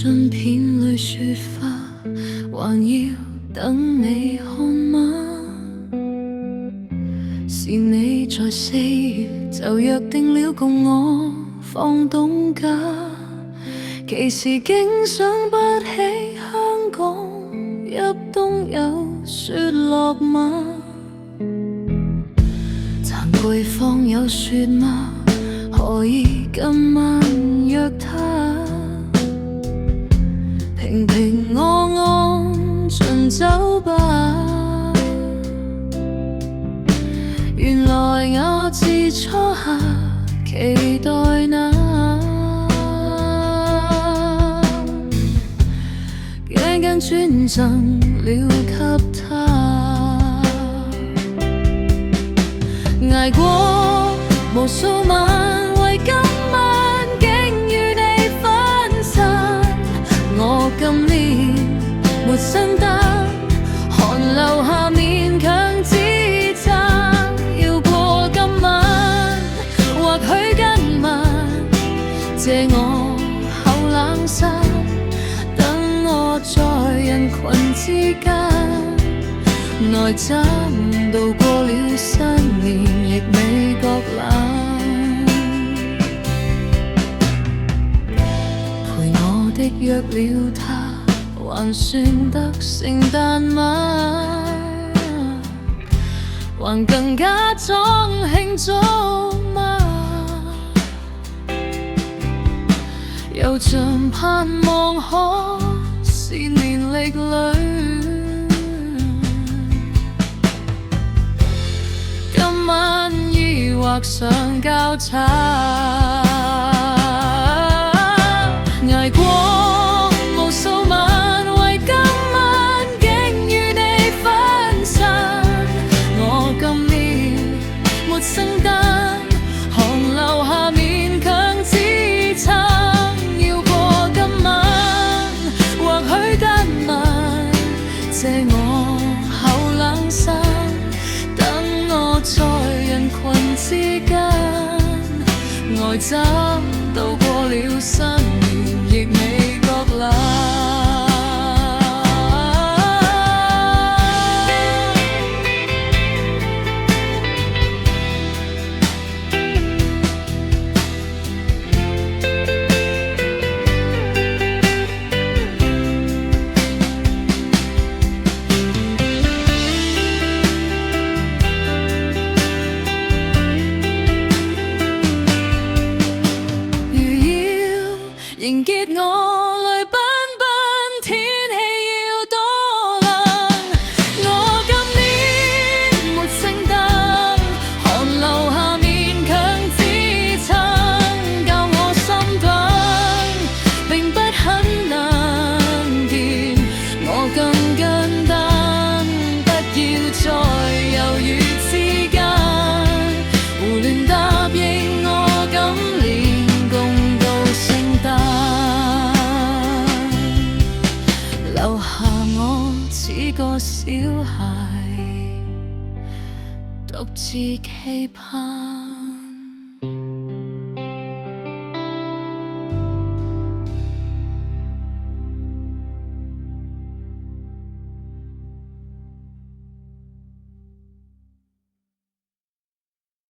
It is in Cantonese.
信片裏說話，還要等你看嗎？是你在4月就約定了共我放冬假，其時竟想不起香港入冬有雪落嗎？簪櫃放有雪嗎？何以今晚約他？平平安安盡走吧。原來我自初夏期待那緊緊專贈了給他，捱過無數晚，為今晚竟與你分散。我今年沒身單，寒流下勉強支撐。要過今晚，或許今晚借我後冷衫，等我在人群之間內站，度過了新年亦未覺冷。陪我的約了他，還算得聖誕嗎？還更加裝慶祝嗎？又像盼望可是年曆裏今晚疑惑上交叉，捱過無數晚，為今晚竟與你分散。我今年沒聖誕，寒流下勉強支撐。要過今晚，或許今晚借我後冷衫，等我在人群之間呆站，度過了新年亦未覺冷。凝結我淚奔奔，天氣要多冷。我今年沒聖誕，寒流下勉強支撐，教我心等並不很難見。我更簡單，不要再猶豫之間，胡亂答應我今年共度聖誕。留下我似個小孩，獨自期盼。